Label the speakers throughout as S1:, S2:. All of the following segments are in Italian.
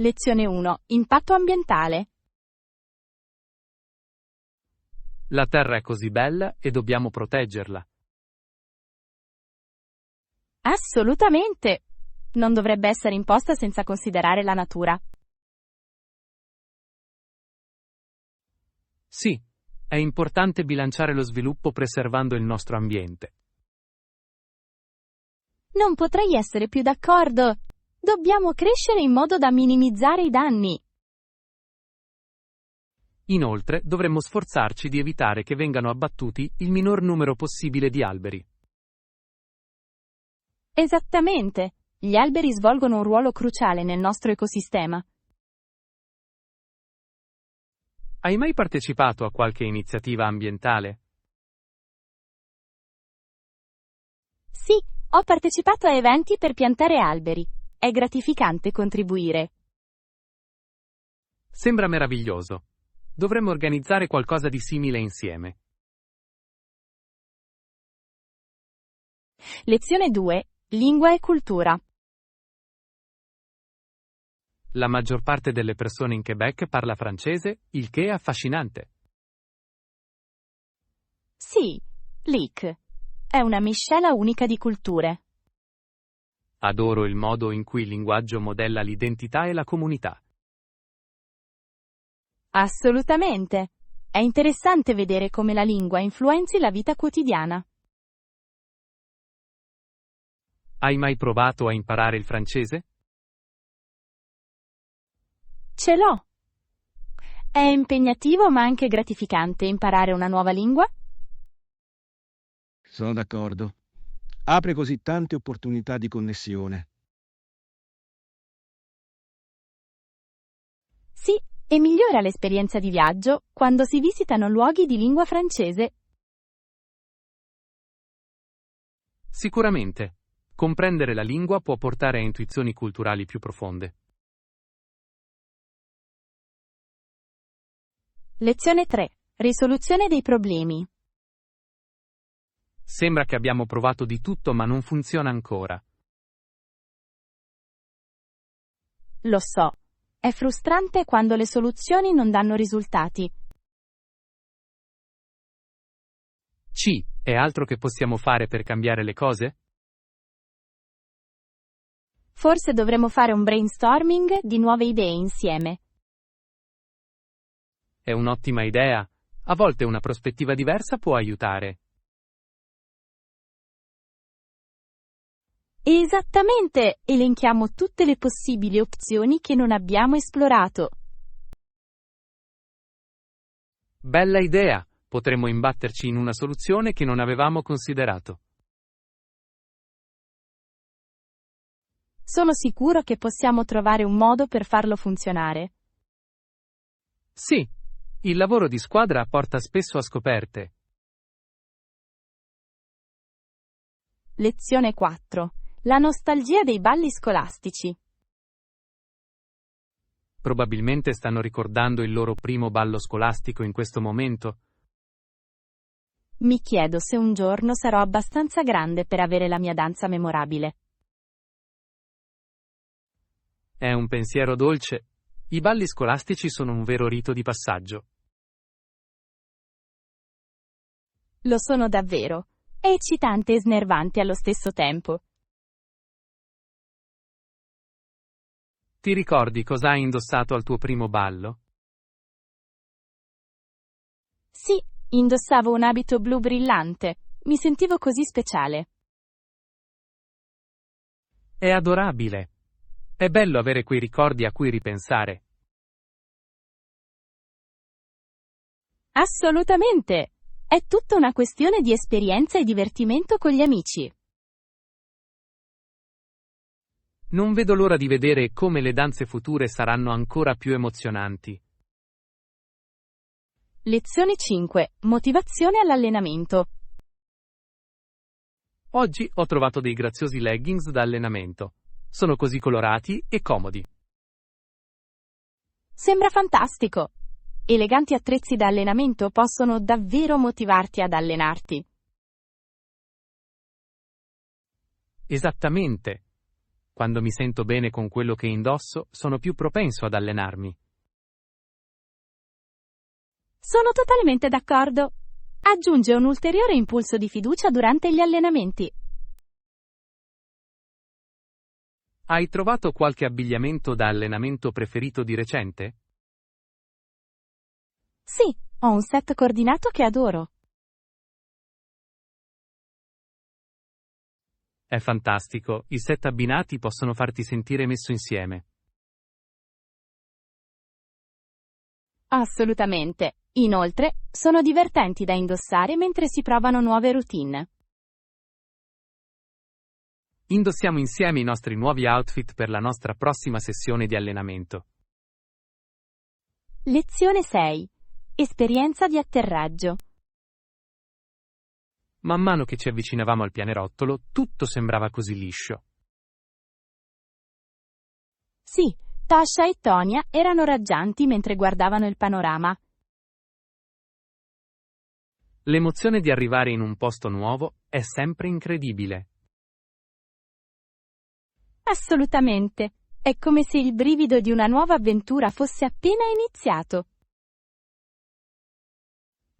S1: Lezione 1. Impatto ambientale.
S2: La Terra è così bella e dobbiamo proteggerla.
S1: Assolutamente. Non dovrebbe essere imposta senza considerare la natura.
S2: Sì, è importante bilanciare lo sviluppo preservando il nostro ambiente.
S1: Non potrei essere più d'accordo. Dobbiamo crescere in modo da minimizzare i danni.
S2: Inoltre, dovremmo sforzarci di evitare che vengano abbattuti il minor numero possibile di alberi.
S1: Esattamente. Gli alberi svolgono un ruolo cruciale nel nostro ecosistema.
S2: Hai mai partecipato a qualche iniziativa ambientale?
S1: Sì, ho partecipato a eventi per piantare alberi. È gratificante contribuire.
S2: Sembra meraviglioso. Dovremmo organizzare qualcosa di simile insieme.
S1: Lezione 2. Lingua e cultura.
S2: La maggior parte delle persone in Quebec parla francese, il che è affascinante.
S1: Sì, l'IC. È una miscela unica di culture.
S2: Adoro il modo in cui il linguaggio modella l'identità e la comunità.
S1: Assolutamente. È interessante vedere come la lingua influenzi la vita quotidiana.
S2: Hai mai provato a imparare il francese?
S1: Ce l'ho. È impegnativo ma anche gratificante imparare una nuova lingua?
S3: Sono d'accordo. Apre così tante opportunità di connessione.
S1: Sì, e migliora l'esperienza di viaggio quando si visitano luoghi di lingua francese.
S2: Sicuramente. Comprendere la lingua può portare a intuizioni culturali più profonde.
S1: Lezione 3. Risoluzione dei problemi.
S2: Sembra che abbiamo provato di tutto ma non funziona ancora.
S1: Lo so. È frustrante quando le soluzioni non danno risultati.
S2: C. È altro che possiamo fare per cambiare le cose?
S1: Forse dovremmo fare un brainstorming di nuove idee insieme.
S2: È un'ottima idea. A volte una prospettiva diversa può aiutare.
S1: Esattamente! Elenchiamo tutte le possibili opzioni che non abbiamo esplorato.
S2: Bella idea! Potremmo imbatterci in una soluzione che non avevamo considerato.
S1: Sono sicuro che possiamo trovare un modo per farlo funzionare.
S2: Sì, il lavoro di squadra porta spesso a scoperte.
S1: Lezione 4. La nostalgia dei balli scolastici.
S2: Probabilmente stanno ricordando il loro primo ballo scolastico in questo momento.
S1: Mi chiedo se un giorno sarò abbastanza grande per avere la mia danza memorabile.
S2: È un pensiero dolce. I balli scolastici sono un vero rito di passaggio.
S1: Lo sono davvero. È eccitante e snervante allo stesso tempo.
S2: Ti ricordi cosa hai indossato al tuo primo ballo?
S1: Sì, indossavo un abito blu brillante. Mi sentivo così speciale.
S2: È adorabile. È bello avere quei ricordi a cui ripensare.
S1: Assolutamente! È tutta una questione di esperienza e divertimento con gli amici.
S2: Non vedo l'ora di vedere come le danze future saranno ancora più emozionanti.
S1: Lezione 5. Motivazione all'allenamento.
S2: Oggi ho trovato dei graziosi leggings da allenamento. Sono così colorati e comodi.
S1: Sembra fantastico! Eleganti attrezzi da allenamento possono davvero motivarti ad allenarti.
S2: Esattamente. Quando mi sento bene con quello che indosso, sono più propenso ad allenarmi.
S1: Sono totalmente d'accordo. Aggiunge un ulteriore impulso di fiducia durante gli allenamenti.
S2: Hai trovato qualche abbigliamento da allenamento preferito di recente?
S1: Sì, ho un set coordinato che adoro.
S2: È fantastico, i set abbinati possono farti sentire messo insieme.
S1: Assolutamente. Inoltre, sono divertenti da indossare mentre si provano nuove routine.
S2: Indossiamo insieme i nostri nuovi outfit per la nostra prossima sessione di allenamento.
S1: Lezione 6. Esperienza di atterraggio.
S2: Man mano che ci avvicinavamo al pianerottolo, tutto sembrava così liscio.
S1: Sì, Tasha e Tonya erano raggianti mentre guardavano il panorama.
S2: L'emozione di arrivare in un posto nuovo è sempre incredibile.
S1: Assolutamente. È come se il brivido di una nuova avventura fosse appena iniziato.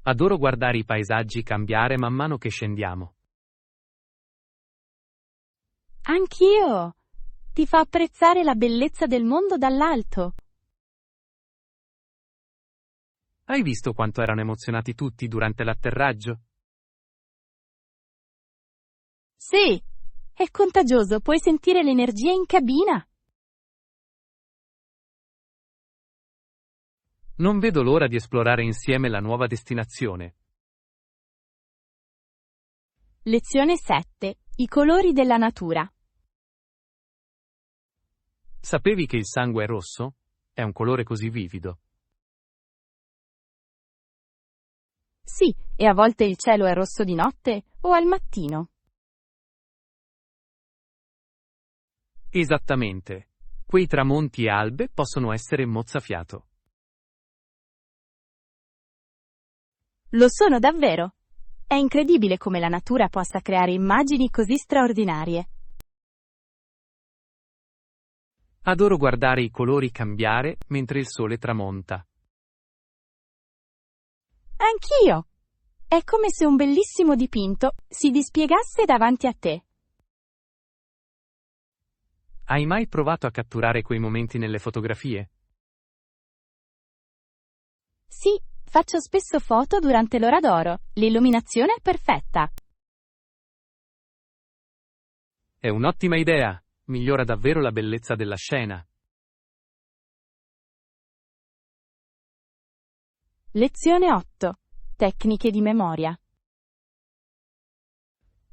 S2: Adoro guardare i paesaggi cambiare man mano che scendiamo.
S1: Anch'io. Ti fa apprezzare la bellezza del mondo dall'alto.
S2: Hai visto quanto erano emozionati tutti durante l'atterraggio?
S1: Sì, è contagioso, puoi sentire l'energia in cabina.
S2: Non vedo l'ora di esplorare insieme la nuova destinazione.
S1: Lezione 7. I colori della natura.
S2: Sapevi che il sangue è rosso? È un colore così vivido.
S1: Sì, e a volte il cielo è rosso di notte o al mattino.
S2: Esattamente. Quei tramonti e albe possono essere mozzafiato.
S1: Lo sono davvero. È incredibile come la natura possa creare immagini così straordinarie.
S2: Adoro guardare i colori cambiare mentre il sole tramonta.
S1: Anch'io. È come se un bellissimo dipinto si dispiegasse davanti a te.
S2: Hai mai provato a catturare quei momenti nelle fotografie?
S1: Sì, faccio spesso foto durante l'ora d'oro. L'illuminazione è perfetta.
S2: È un'ottima idea. Migliora davvero la bellezza della scena.
S1: Lezione 8. Tecniche di memoria.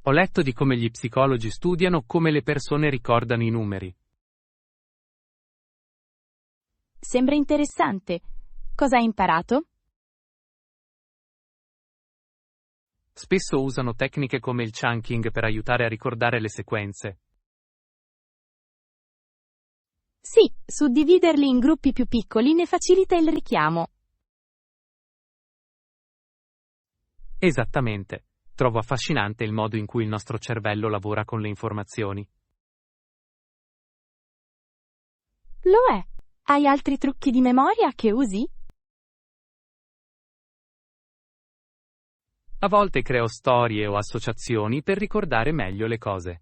S2: Ho letto di come gli psicologi studiano come le persone ricordano i numeri.
S1: Sembra interessante. Cosa hai imparato?
S2: Spesso usano tecniche come il chunking per aiutare a ricordare le sequenze.
S1: Sì, suddividerli in gruppi più piccoli ne facilita il richiamo.
S2: Esattamente. Trovo affascinante il modo in cui il nostro cervello lavora con le informazioni.
S1: Lo è. Hai altri trucchi di memoria che usi?
S2: A volte creo storie o associazioni per ricordare meglio le cose.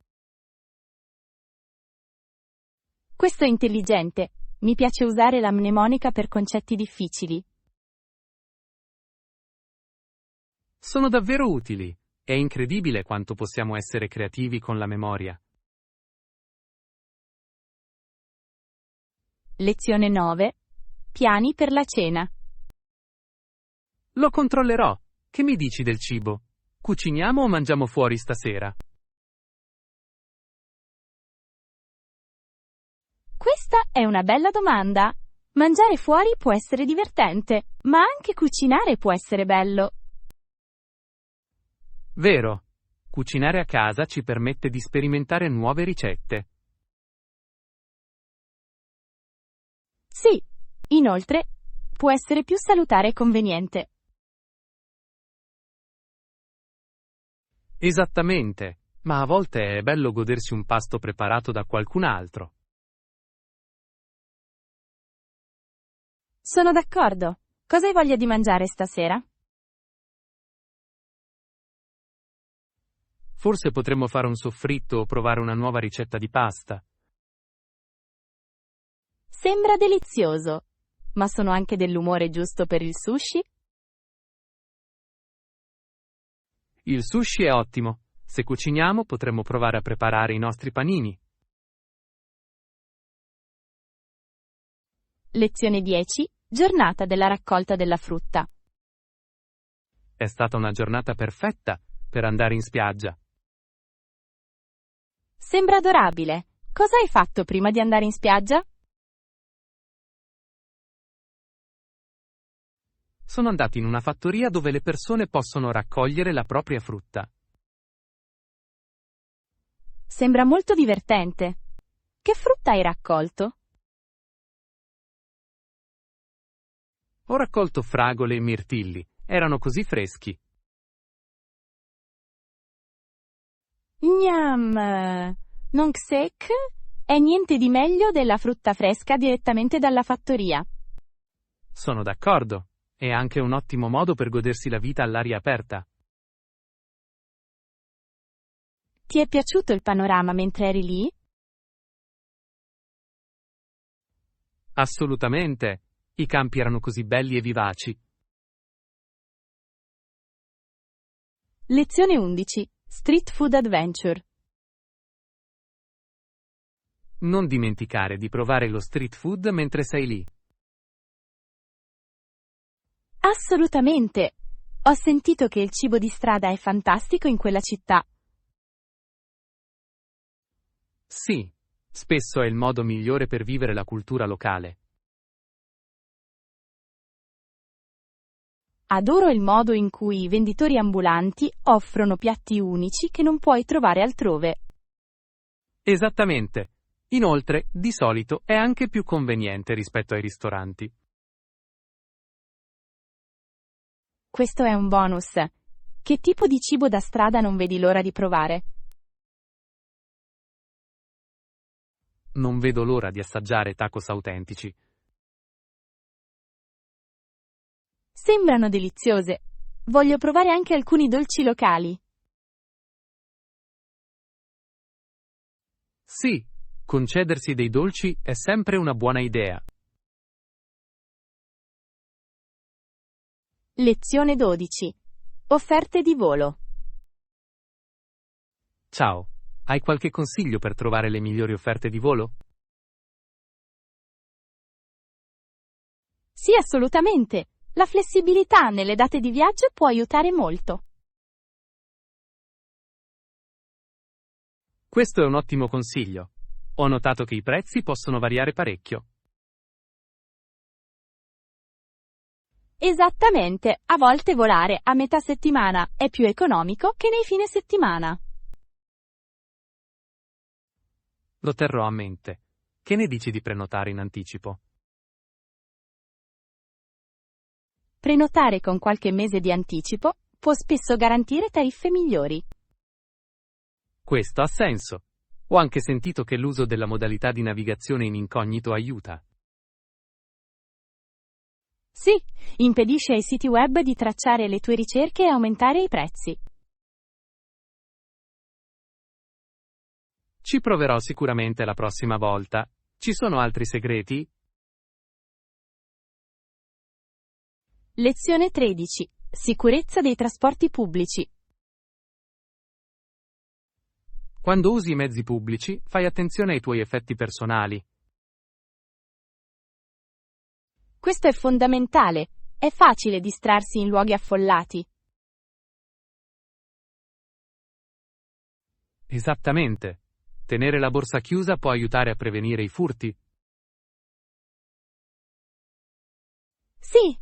S1: Questo è intelligente. Mi piace usare la mnemonica per concetti difficili.
S2: Sono davvero utili. È incredibile quanto possiamo essere creativi con la memoria.
S1: Lezione 9. Piani per la cena.
S2: Lo controllerò. Che mi dici del cibo? Cuciniamo o mangiamo fuori stasera?
S1: Questa è una bella domanda. Mangiare fuori può essere divertente, ma anche cucinare può essere bello.
S2: Vero. Cucinare a casa ci permette di sperimentare nuove ricette.
S1: Sì, inoltre, può essere più salutare e conveniente.
S2: Esattamente. ma a volte è bello godersi un pasto preparato da qualcun altro.
S1: Sono d'accordo. Cosa hai voglia di mangiare stasera?
S2: Forse potremmo fare un soffritto o provare una nuova ricetta di pasta.
S1: Sembra delizioso. Ma sono anche dell'umore giusto per il sushi?
S2: Il sushi è ottimo. Se cuciniamo potremmo provare a preparare i nostri panini.
S1: Lezione 10. Giornata della raccolta della frutta.
S2: È stata una giornata perfetta per andare in spiaggia.
S1: Sembra adorabile. Cosa hai fatto prima di andare in spiaggia?
S2: Sono andato in una fattoria dove le persone possono raccogliere la propria frutta.
S1: Sembra molto divertente. Che frutta hai raccolto?
S2: Ho raccolto fragole e mirtilli. Erano così freschi.
S1: Gnam! Non ksek? È niente di meglio della frutta fresca direttamente dalla fattoria.
S2: Sono d'accordo. È anche un ottimo modo per godersi la vita all'aria aperta.
S1: Ti è piaciuto il panorama mentre eri lì?
S2: Assolutamente. I campi erano così belli e vivaci.
S1: Lezione 11. Street Food Adventure.
S2: Non dimenticare di provare lo street food mentre sei lì.
S1: Assolutamente. Ho sentito che il cibo di strada è fantastico in quella città.
S2: Sì, spesso è il modo migliore per vivere la cultura locale.
S1: Adoro il modo in cui i venditori ambulanti offrono piatti unici che non puoi trovare altrove.
S2: Esattamente. Inoltre, di solito è anche più conveniente rispetto ai ristoranti.
S1: Questo è un bonus. Che tipo di cibo da strada non vedi l'ora di provare?
S2: Non vedo l'ora di assaggiare tacos autentici.
S1: Sembrano deliziose. Voglio provare anche alcuni dolci locali.
S2: Sì, concedersi dei dolci è sempre una buona idea.
S1: Lezione 12. Offerte di volo.
S2: Ciao, hai qualche consiglio per trovare le migliori offerte di volo?
S1: Sì, assolutamente. La flessibilità nelle date di viaggio può aiutare molto.
S2: Questo è un ottimo consiglio. Ho notato che i prezzi possono variare parecchio.
S1: Esattamente, a volte volare a metà settimana è più economico che nei fine settimana.
S2: Lo terrò a mente. Che ne dici di prenotare in anticipo?
S1: Prenotare con qualche mese di anticipo può spesso garantire tariffe migliori.
S2: Questo ha senso. Ho anche sentito che l'uso della modalità di navigazione in incognito aiuta.
S1: Sì, impedisce ai siti web di tracciare le tue ricerche e aumentare i prezzi.
S2: Ci proverò sicuramente la prossima volta. Ci sono altri segreti?
S1: Lezione 13. Sicurezza dei trasporti pubblici.
S2: Quando usi i mezzi pubblici, fai attenzione ai tuoi effetti personali.
S1: Questo è fondamentale. È facile distrarsi in luoghi affollati.
S2: Esattamente. Tenere la borsa chiusa può aiutare a prevenire i furti.
S1: Sì,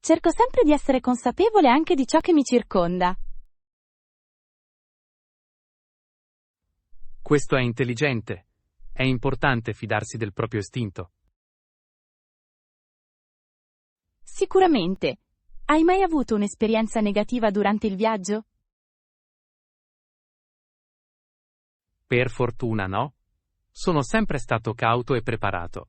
S1: cerco sempre di essere consapevole anche di ciò che mi circonda.
S2: Questo è intelligente. È importante fidarsi del proprio istinto.
S1: Sicuramente. Hai mai avuto un'esperienza negativa durante il viaggio?
S2: Per fortuna no. Sono sempre stato cauto e preparato.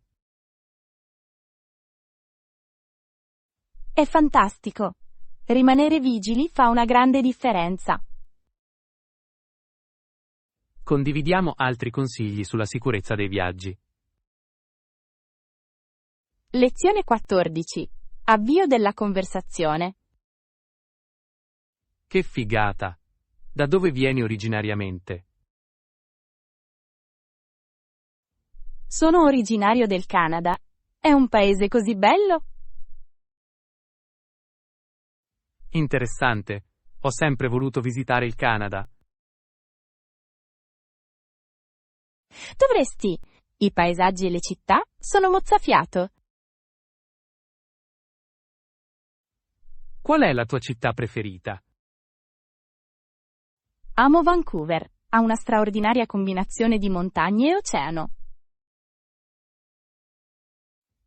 S1: È fantastico. Rimanere vigili fa una grande differenza.
S2: Condividiamo altri consigli sulla sicurezza dei viaggi.
S1: Lezione 14. Avvio della conversazione.
S2: Che figata! Da dove vieni originariamente?
S1: Sono originario del Canada. È un paese così bello?
S2: Interessante. Ho sempre voluto visitare il Canada.
S1: Dovresti. I paesaggi e le città sono mozzafiato.
S2: Qual è la tua città preferita?
S1: Amo Vancouver. Ha una straordinaria combinazione di montagne e oceano.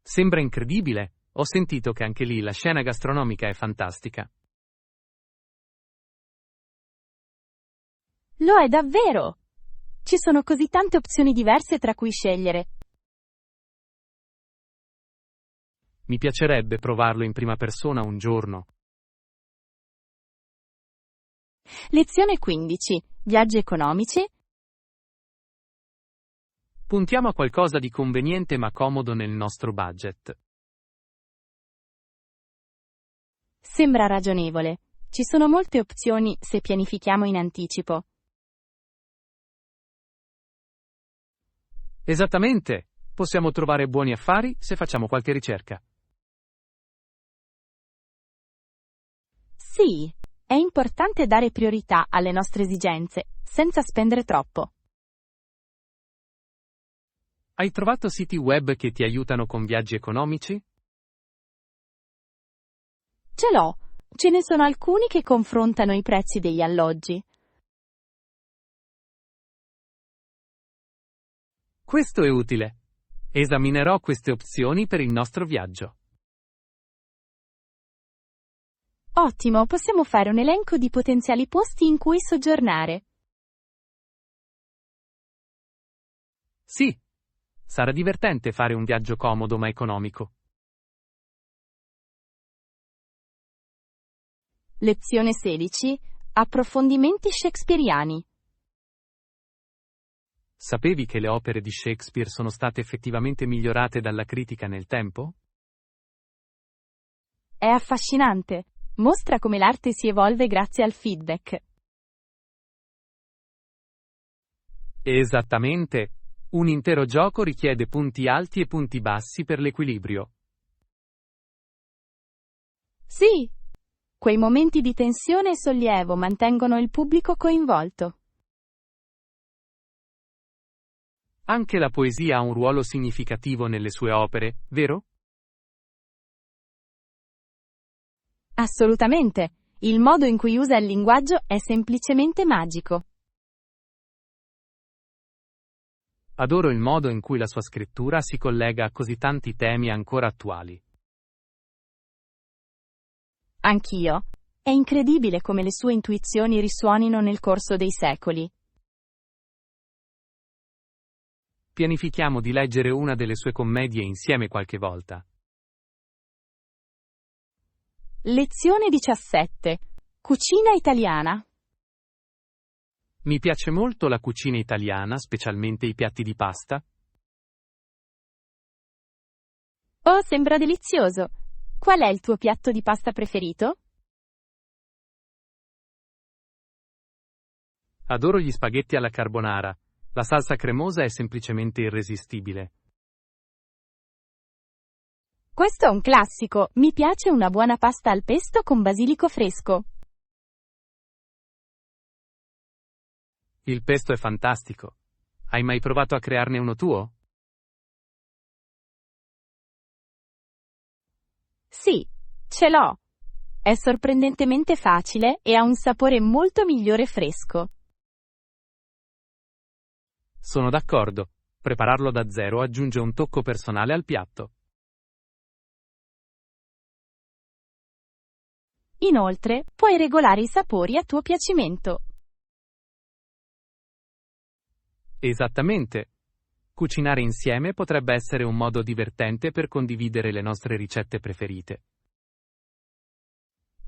S2: Sembra incredibile. Ho sentito che anche lì la scena gastronomica è fantastica.
S1: Lo è davvero! Ci sono così tante opzioni diverse tra cui scegliere.
S2: Mi piacerebbe provarlo in prima persona un giorno.
S1: Lezione 15. Viaggi economici.
S2: Puntiamo a qualcosa di conveniente ma comodo nel nostro budget.
S1: Sembra ragionevole. Ci sono molte opzioni se pianifichiamo in anticipo.
S2: Esattamente. Possiamo trovare buoni affari se facciamo qualche ricerca.
S1: Sì, è importante dare priorità alle nostre esigenze, senza spendere troppo.
S2: Hai trovato siti web che ti aiutano con viaggi economici?
S1: Ce l'ho. Ce ne sono alcuni che confrontano i prezzi degli alloggi.
S2: Questo è utile. Esaminerò queste opzioni per il nostro viaggio.
S1: Ottimo, possiamo fare un elenco di potenziali posti in cui soggiornare.
S2: Sì. Sarà divertente fare un viaggio comodo ma economico.
S1: Lezione 16. Approfondimenti shakespeariani.
S2: Sapevi che le opere di Shakespeare sono state effettivamente migliorate dalla critica nel tempo?
S1: È affascinante. Mostra come l'arte si evolve grazie al feedback.
S2: Esattamente. Un intero gioco richiede punti alti e punti bassi per l'equilibrio.
S1: Sì. Quei momenti di tensione e sollievo mantengono il pubblico coinvolto.
S2: Anche la poesia ha un ruolo significativo nelle sue opere, vero?
S1: Assolutamente. Il modo in cui usa il linguaggio è semplicemente magico.
S2: Adoro il modo in cui la sua scrittura si collega a così tanti temi ancora attuali.
S1: Anch'io. È incredibile come le sue intuizioni risuonino nel corso dei secoli.
S2: Pianifichiamo di leggere una delle sue commedie insieme qualche volta.
S1: Lezione 17. Cucina italiana.
S2: Mi piace molto la cucina italiana, specialmente i piatti di pasta.
S1: Oh, sembra delizioso. Qual è il tuo piatto di pasta preferito?
S2: Adoro gli spaghetti alla carbonara. La salsa cremosa è semplicemente irresistibile.
S1: Questo è un classico. Mi piace una buona pasta al pesto con basilico fresco.
S2: Il pesto è fantastico. Hai mai provato a crearne uno tuo?
S1: Sì, ce l'ho. È sorprendentemente facile e ha un sapore molto migliore fresco.
S2: Sono d'accordo. Prepararlo da zero aggiunge un tocco personale al piatto.
S1: Inoltre, puoi regolare i sapori a tuo piacimento.
S2: Esattamente. Cucinare insieme potrebbe essere un modo divertente per condividere le nostre ricette preferite.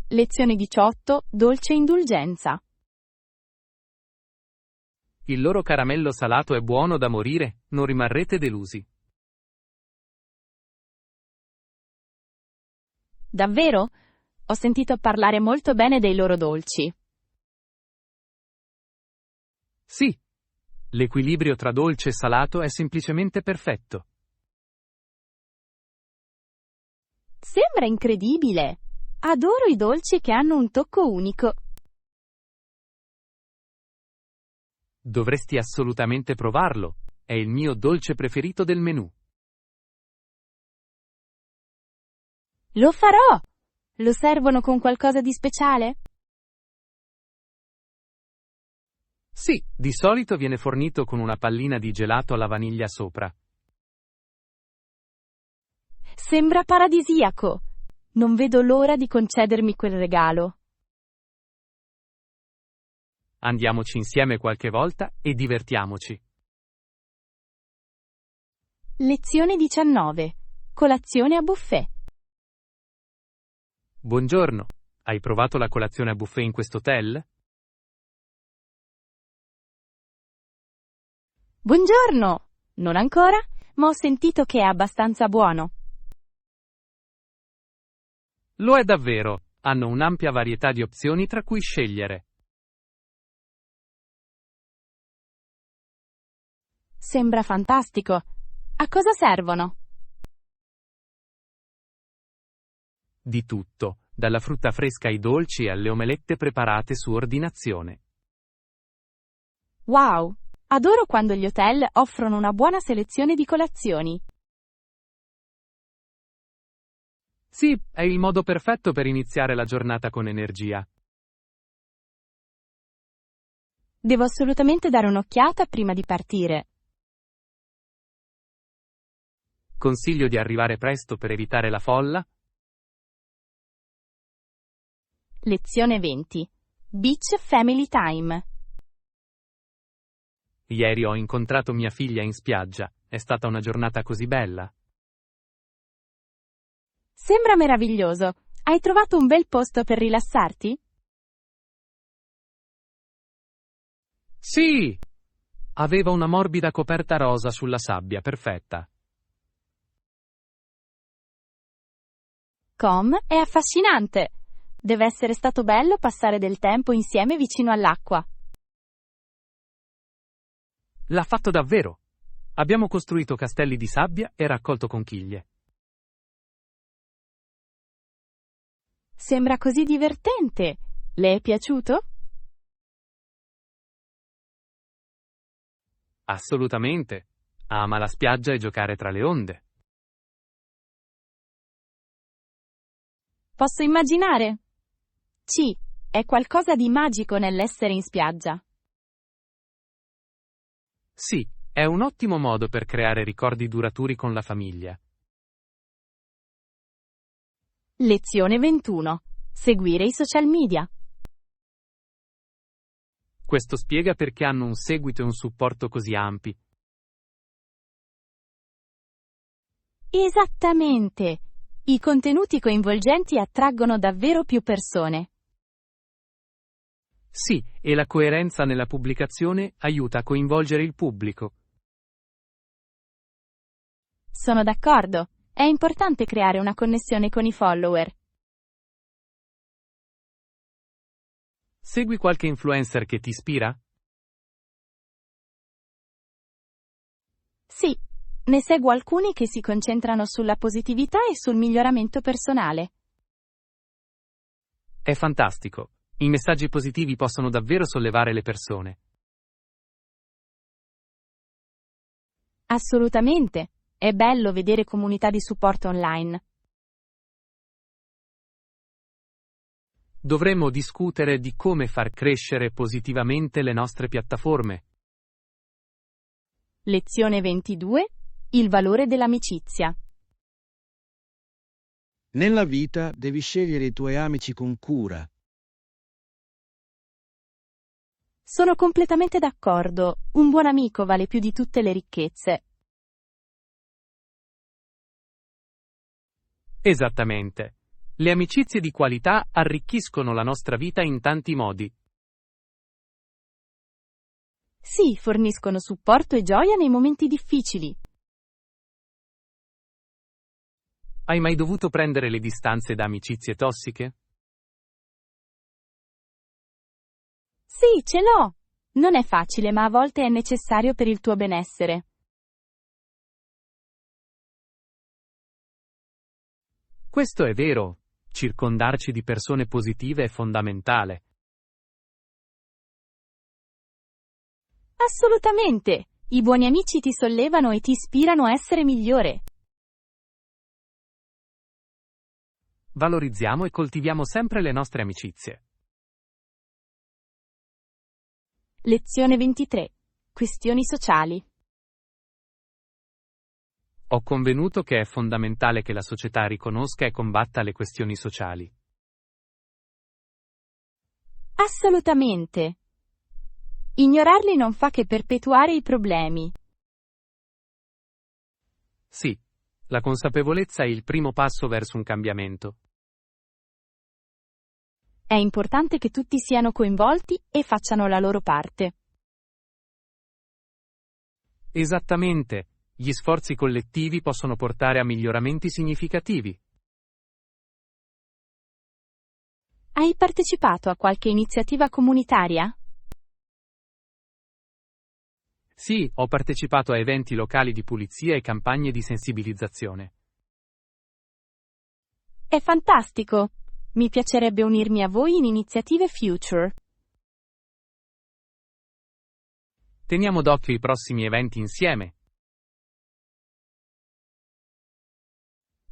S1: Lezione 18. Dolce indulgenza.
S2: Il loro caramello salato è buono da morire, non rimarrete delusi.
S1: Davvero? Ho sentito parlare molto bene dei loro dolci.
S2: Sì, l'equilibrio tra dolce e salato è semplicemente perfetto.
S1: Sembra incredibile! Adoro i dolci che hanno un tocco unico.
S2: Dovresti assolutamente provarlo. È il mio dolce preferito del menù.
S1: Lo farò! Lo servono con qualcosa di speciale?
S2: Sì, di solito viene fornito con una pallina di gelato alla vaniglia sopra.
S1: Sembra paradisiaco! Non vedo l'ora di concedermi quel regalo.
S2: Andiamoci insieme qualche volta e divertiamoci.
S1: Lezione 19. Colazione a buffet.
S2: Buongiorno, hai provato la colazione a buffet in quest'hotel?
S1: Buongiorno! Non ancora, ma ho sentito che è abbastanza buono.
S2: Lo è davvero, hanno un'ampia varietà di opzioni tra cui scegliere.
S1: Sembra fantastico. A cosa servono?
S2: Di tutto, dalla frutta fresca ai dolci alle omelette preparate su ordinazione.
S1: Wow! Adoro quando gli hotel offrono una buona selezione di colazioni.
S2: Sì, è il modo perfetto per iniziare la giornata con energia.
S1: Devo assolutamente dare un'occhiata prima di partire.
S2: Consiglio di arrivare presto per evitare la folla.
S1: Lezione 20. Beach Family Time.
S2: Ieri ho incontrato mia figlia in spiaggia. È stata una giornata così bella.
S1: Sembra meraviglioso. Hai trovato un bel posto per rilassarti?
S2: Sì! Aveva una morbida coperta rosa sulla sabbia, perfetta.
S1: È affascinante. Deve essere stato bello passare del tempo insieme vicino all'acqua.
S2: L'ha fatto davvero. Abbiamo costruito castelli di sabbia e raccolto conchiglie.
S1: Sembra così divertente. Le è piaciuto?
S2: Assolutamente. Ama la spiaggia e giocare tra le onde.
S1: Posso immaginare? Sì, è qualcosa di magico nell'essere in spiaggia.
S2: Sì, è un ottimo modo per creare ricordi duraturi con la famiglia.
S1: Lezione 21. Seguire i social media.
S2: Questo spiega perché hanno un seguito e un supporto così ampi.
S1: Esattamente! I contenuti coinvolgenti attraggono davvero più persone.
S2: Sì, e la coerenza nella pubblicazione aiuta a coinvolgere il pubblico.
S1: Sono d'accordo. È importante creare una connessione con i follower.
S2: Segui qualche influencer che ti ispira?
S1: Sì, ne seguo alcuni che si concentrano sulla positività e sul miglioramento personale.
S2: È fantastico. I messaggi positivi possono davvero sollevare le persone.
S1: Assolutamente. È bello vedere comunità di supporto online.
S2: Dovremmo discutere di come far crescere positivamente le nostre piattaforme.
S1: Lezione 22. Il valore dell'amicizia.
S3: Nella vita devi scegliere i tuoi amici con cura.
S1: Sono completamente d'accordo, un buon amico vale più di tutte le ricchezze.
S2: Esattamente. Le amicizie di qualità arricchiscono la nostra vita in tanti modi.
S1: Sì, forniscono supporto e gioia nei momenti difficili.
S2: Hai mai dovuto prendere le distanze da amicizie tossiche?
S1: Sì, ce l'ho. Non è facile, ma a volte è necessario per il tuo benessere.
S2: Questo è vero. Circondarci di persone positive è fondamentale.
S1: Assolutamente. I buoni amici ti sollevano e ti ispirano a essere migliore.
S2: Valorizziamo e coltiviamo sempre le nostre amicizie.
S1: Lezione 23. Questioni sociali.
S2: Ho convenuto che è fondamentale che la società riconosca e combatta le questioni sociali.
S1: Assolutamente. Ignorarli non fa che perpetuare i problemi.
S2: Sì, la consapevolezza è il primo passo verso un cambiamento.
S1: È importante che tutti siano coinvolti e facciano la loro parte.
S2: Esattamente. Gli sforzi collettivi possono portare a miglioramenti significativi.
S1: Hai partecipato a qualche iniziativa comunitaria?
S2: Sì, ho partecipato a eventi locali di pulizia e campagne di sensibilizzazione.
S1: È fantastico! Mi piacerebbe unirmi a voi in iniziative future.
S2: Teniamo d'occhio i prossimi eventi insieme.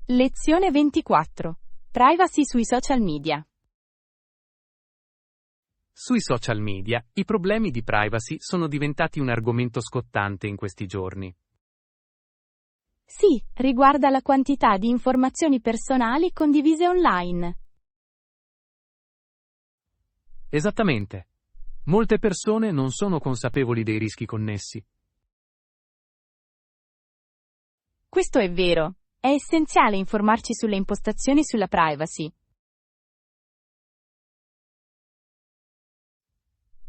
S1: Lezione 24. Privacy sui social media.
S2: Sui social media, i problemi di privacy sono diventati un argomento scottante in questi giorni.
S1: Sì, riguarda la quantità di informazioni personali condivise online.
S2: Esattamente. Molte persone non sono consapevoli dei rischi connessi.
S1: Questo è vero. È essenziale informarci sulle impostazioni sulla privacy.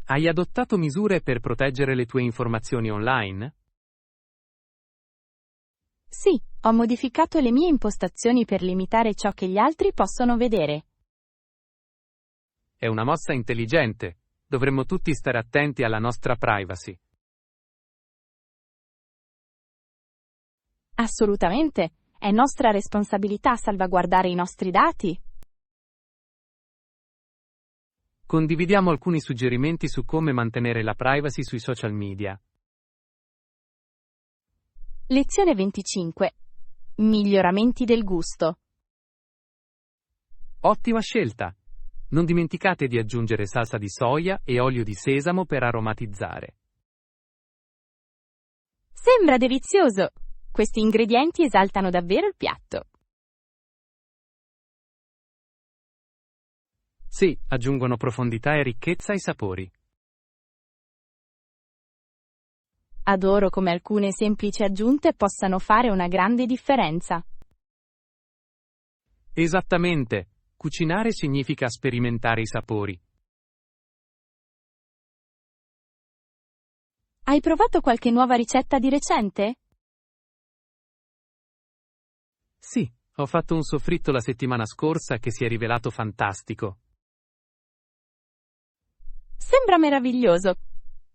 S2: Hai adottato misure per proteggere le tue informazioni online?
S1: Sì, ho modificato le mie impostazioni per limitare ciò che gli altri possono vedere.
S2: È una mossa intelligente. Dovremmo tutti stare attenti alla nostra privacy.
S1: Assolutamente. È nostra responsabilità salvaguardare i nostri dati.
S2: Condividiamo alcuni suggerimenti su come mantenere la privacy sui social media.
S1: Lezione 25. Miglioramenti del gusto.
S2: Ottima scelta! Non dimenticate di aggiungere salsa di soia e olio di sesamo per aromatizzare.
S1: Sembra delizioso! Questi ingredienti esaltano davvero il piatto.
S2: Sì, aggiungono profondità e ricchezza ai sapori.
S1: Adoro come alcune semplici aggiunte possano fare una grande differenza.
S2: Esattamente. Cucinare significa sperimentare i sapori.
S1: Hai provato qualche nuova ricetta di recente?
S2: Sì, ho fatto un soffritto la settimana scorsa che si è rivelato fantastico.
S1: Sembra meraviglioso.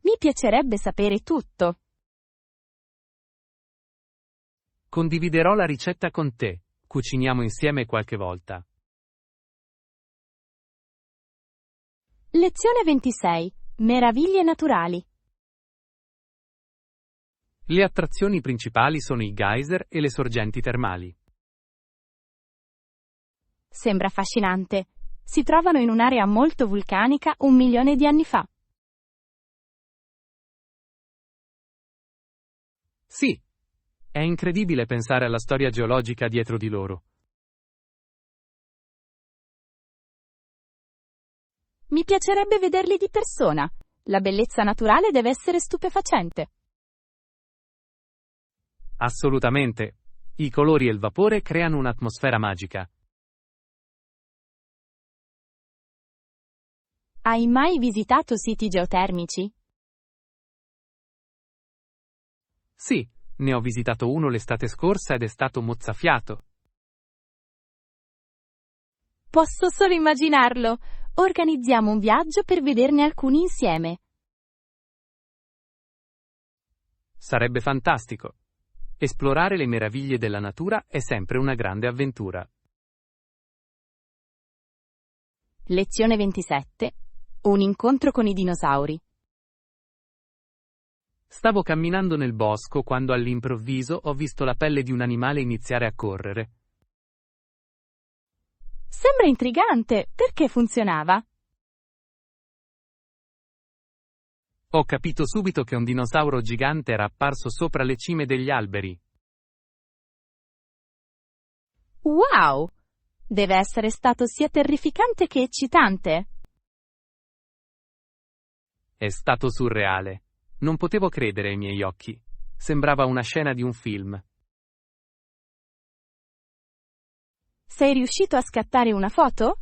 S1: Mi piacerebbe sapere tutto.
S2: Condividerò la ricetta con te. Cuciniamo insieme qualche volta.
S1: Lezione 26. Meraviglie naturali.
S2: Le attrazioni principali sono i geyser e le sorgenti termali.
S1: Sembra affascinante. Si trovano in un'area molto vulcanica 1 milione di anni fa.
S2: Sì, è incredibile pensare alla storia geologica dietro di loro.
S1: Mi piacerebbe vederli di persona. La bellezza naturale deve essere stupefacente.
S2: Assolutamente. I colori e il vapore creano un'atmosfera magica.
S1: Hai mai visitato siti geotermici?
S2: Sì, ne ho visitato uno l'estate scorsa ed è stato mozzafiato.
S1: Posso solo immaginarlo. Organizziamo un viaggio per vederne alcuni insieme.
S2: Sarebbe fantastico. Esplorare le meraviglie della natura è sempre una grande avventura.
S1: Lezione 27. Un incontro con i dinosauri.
S2: Stavo camminando nel bosco quando all'improvviso ho visto la pelle di un animale iniziare a correre.
S1: Sembra intrigante. Perché funzionava?
S2: Ho capito subito che un dinosauro gigante era apparso sopra le cime degli alberi.
S1: Wow! Deve essere stato sia terrificante che eccitante.
S2: È stato surreale. Non potevo credere ai miei occhi. Sembrava una scena di un film.
S1: Sei riuscito a scattare una foto?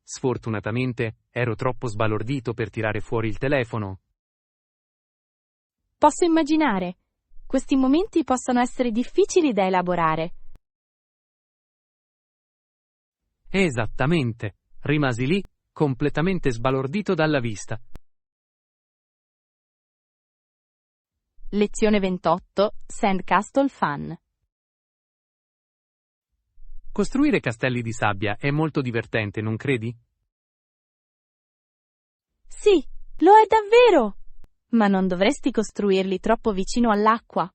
S2: Sfortunatamente, ero troppo sbalordito per tirare fuori il telefono.
S1: Posso immaginare. Questi momenti possono essere difficili da elaborare.
S2: Esattamente. Rimasi lì, completamente sbalordito dalla vista.
S1: Lezione 28. Sandcastle Fun.
S2: Costruire castelli di sabbia è molto divertente, non credi?
S1: Sì, lo è davvero! Ma non dovresti costruirli troppo vicino all'acqua.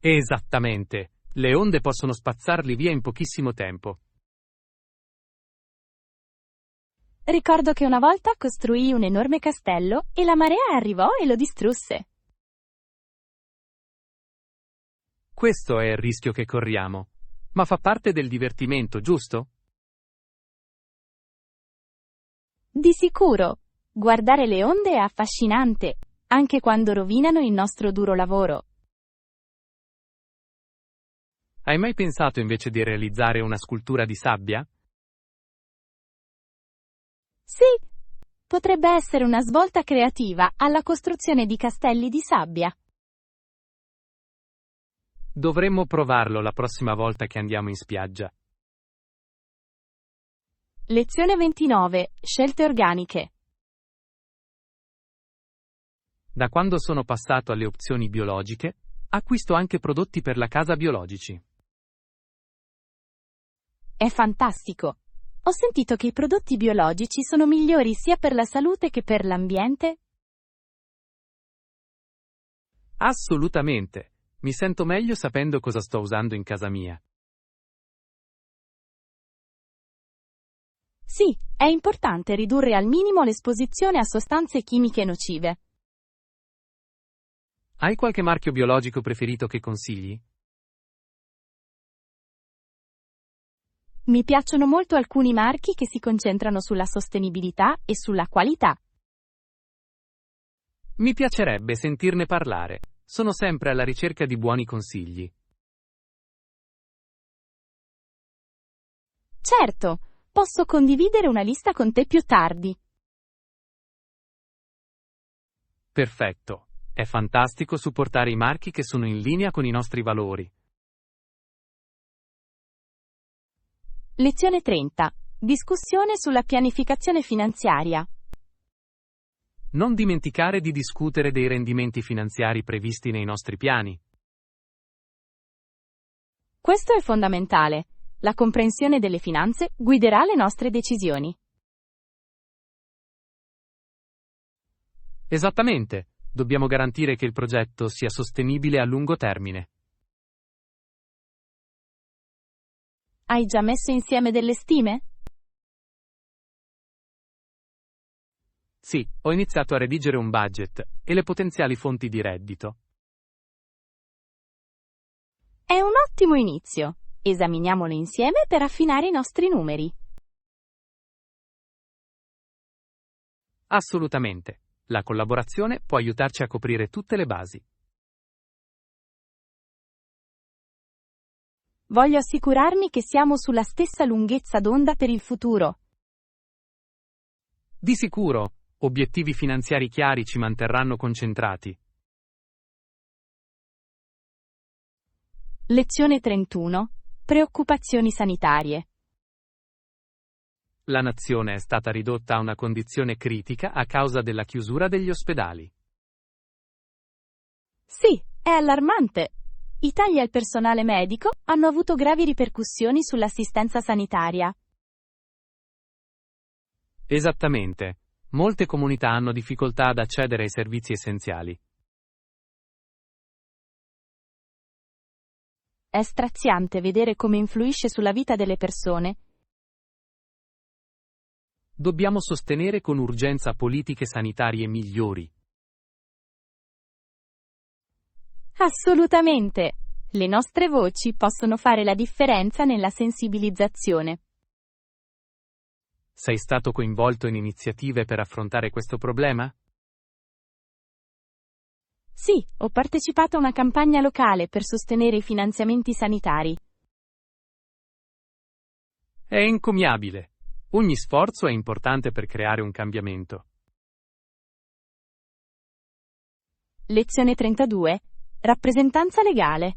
S2: Esattamente. Le onde possono spazzarli via in pochissimo tempo.
S1: Ricordo che una volta costruii un enorme castello e la marea arrivò e lo distrusse.
S2: Questo è il rischio che corriamo. Ma fa parte del divertimento, giusto?
S1: Di sicuro! Guardare le onde è affascinante, anche quando rovinano il nostro duro lavoro.
S2: Hai mai pensato invece di realizzare una scultura di sabbia?
S1: Sì! Potrebbe essere una svolta creativa alla costruzione di castelli di sabbia.
S2: Dovremmo provarlo la prossima volta che andiamo in spiaggia.
S1: Lezione 29. Scelte organiche.
S2: Da quando sono passato alle opzioni biologiche, acquisto anche prodotti per la casa biologici.
S1: È fantastico! Ho sentito che i prodotti biologici sono migliori sia per la salute che per l'ambiente.
S2: Assolutamente. Mi sento meglio sapendo cosa sto usando in casa mia.
S1: Sì, è importante ridurre al minimo l'esposizione a sostanze chimiche nocive.
S2: Hai qualche marchio biologico preferito che consigli?
S1: Mi piacciono molto alcuni marchi che si concentrano sulla sostenibilità e sulla qualità.
S2: Mi piacerebbe sentirne parlare. Sono sempre alla ricerca di buoni consigli.
S1: Certo, posso condividere una lista con te più tardi.
S2: Perfetto. È fantastico supportare i marchi che sono in linea con i nostri valori.
S1: Lezione 30. Discussione sulla pianificazione finanziaria.
S2: Non dimenticare di discutere dei rendimenti finanziari previsti nei nostri piani.
S1: Questo è fondamentale. La comprensione delle finanze guiderà le nostre decisioni.
S2: Esattamente. Dobbiamo garantire che il progetto sia sostenibile a lungo termine.
S1: Hai già messo insieme delle stime?
S2: Sì, ho iniziato a redigere un budget e le potenziali fonti di reddito.
S1: È un ottimo inizio. Esaminiamolo insieme per affinare i nostri numeri.
S2: Assolutamente. La collaborazione può aiutarci a coprire tutte le basi.
S1: Voglio assicurarmi che siamo sulla stessa lunghezza d'onda per il futuro.
S2: Di sicuro, obiettivi finanziari chiari ci manterranno concentrati.
S1: Lezione 31. Preoccupazioni sanitarie.
S2: La nazione è stata ridotta a una condizione critica a causa della chiusura degli ospedali.
S1: Sì, è allarmante. I tagli al personale medico hanno avuto gravi ripercussioni sull'assistenza sanitaria.
S2: Esattamente. Molte comunità hanno difficoltà ad accedere ai servizi essenziali.
S1: È straziante vedere come influisce sulla vita delle persone.
S2: Dobbiamo sostenere con urgenza politiche sanitarie migliori.
S1: Assolutamente. Le nostre voci possono fare la differenza nella sensibilizzazione.
S2: Sei stato coinvolto in iniziative per affrontare questo problema?
S1: Sì, ho partecipato a una campagna locale per sostenere i finanziamenti sanitari.
S2: È encomiabile. Ogni sforzo è importante per creare un cambiamento.
S1: Lezione 32. Rappresentanza legale.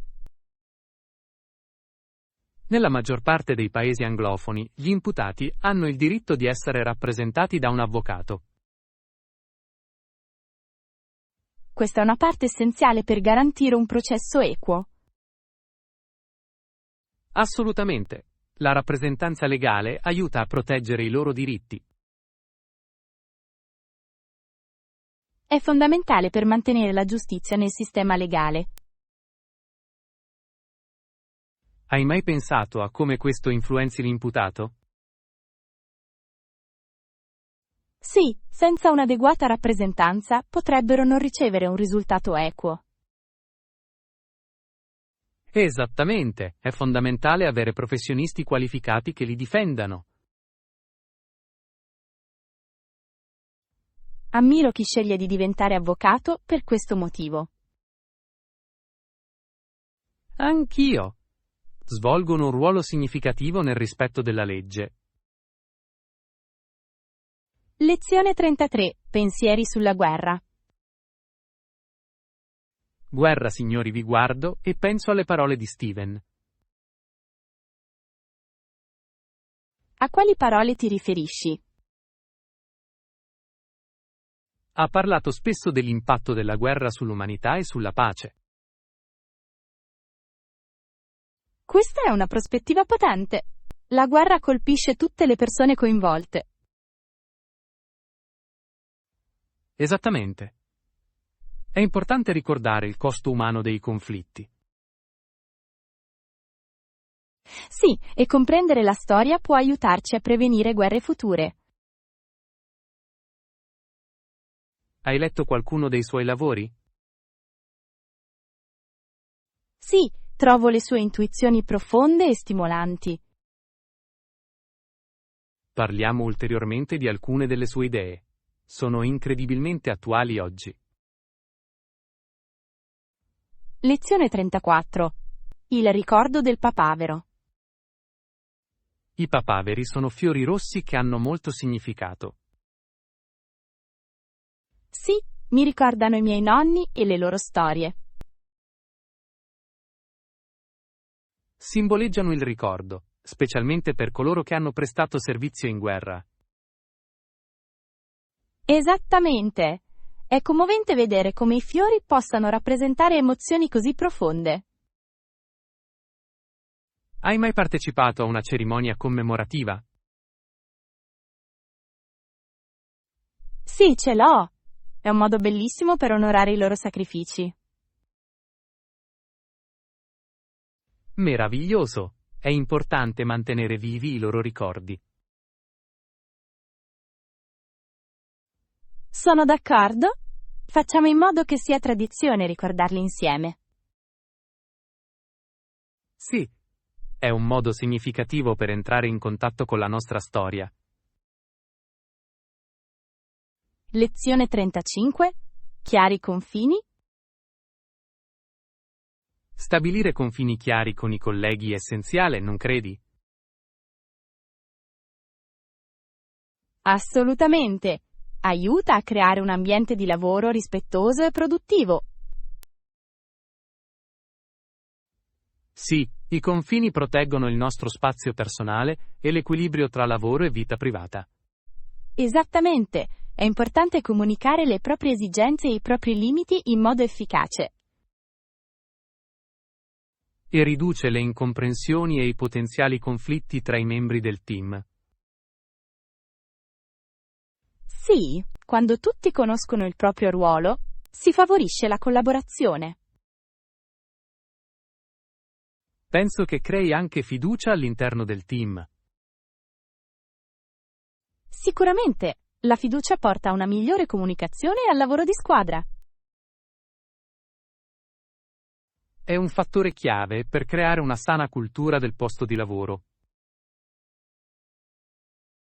S2: Nella maggior parte dei paesi anglofoni, gli imputati hanno il diritto di essere rappresentati da un avvocato.
S1: Questa è una parte essenziale per garantire un processo equo.
S2: Assolutamente. La rappresentanza legale aiuta a proteggere i loro diritti.
S1: È fondamentale per mantenere la giustizia nel sistema legale.
S2: Hai mai pensato a come questo influenzi l'imputato?
S1: Sì, senza un'adeguata rappresentanza potrebbero non ricevere un risultato equo.
S2: Esattamente, è fondamentale avere professionisti qualificati che li difendano.
S1: Ammiro chi sceglie di diventare avvocato per questo motivo.
S2: Anch'io. Svolgono un ruolo significativo nel rispetto della legge.
S1: Lezione 33. Pensieri sulla guerra.
S2: Guerra, signori, vi guardo e penso alle parole di Steven.
S1: A quali parole ti riferisci?
S2: Ha parlato spesso dell'impatto della guerra sull'umanità e sulla pace.
S1: Questa è una prospettiva potente. La guerra colpisce tutte le persone coinvolte.
S2: Esattamente. È importante ricordare il costo umano dei conflitti.
S1: Sì, e comprendere la storia può aiutarci a prevenire guerre future.
S2: Hai letto qualcuno dei suoi lavori?
S1: Sì, trovo le sue intuizioni profonde e stimolanti.
S2: Parliamo ulteriormente di alcune delle sue idee. Sono incredibilmente attuali oggi.
S1: Lezione 34. Il ricordo del papavero.
S2: I papaveri sono fiori rossi che hanno molto significato.
S1: Sì, mi ricordano i miei nonni e le loro storie.
S2: Simboleggiano il ricordo, specialmente per coloro che hanno prestato servizio in guerra.
S1: Esattamente. È commovente vedere come i fiori possano rappresentare emozioni così profonde.
S2: Hai mai partecipato a una cerimonia commemorativa?
S1: Sì, ce l'ho. È un modo bellissimo per onorare i loro sacrifici.
S2: Meraviglioso! È importante mantenere vivi i loro ricordi.
S1: Sono d'accordo. Facciamo in modo che sia tradizione ricordarli insieme.
S2: Sì, è un modo significativo per entrare in contatto con la nostra storia.
S1: Lezione 35. Chiari confini?
S2: Stabilire confini chiari con i colleghi è essenziale, non credi?
S1: Assolutamente. Aiuta a creare un ambiente di lavoro rispettoso e produttivo.
S2: Sì, i confini proteggono il nostro spazio personale e l'equilibrio tra lavoro e vita privata.
S1: Esattamente. È importante comunicare le proprie esigenze e i propri limiti in modo efficace.
S2: E riduce le incomprensioni e i potenziali conflitti tra i membri del team.
S1: Sì, quando tutti conoscono il proprio ruolo, si favorisce la collaborazione.
S2: Penso che crei anche fiducia all'interno del team.
S1: Sicuramente, la fiducia porta a una migliore comunicazione e al lavoro di squadra.
S2: È un fattore chiave per creare una sana cultura del posto di lavoro.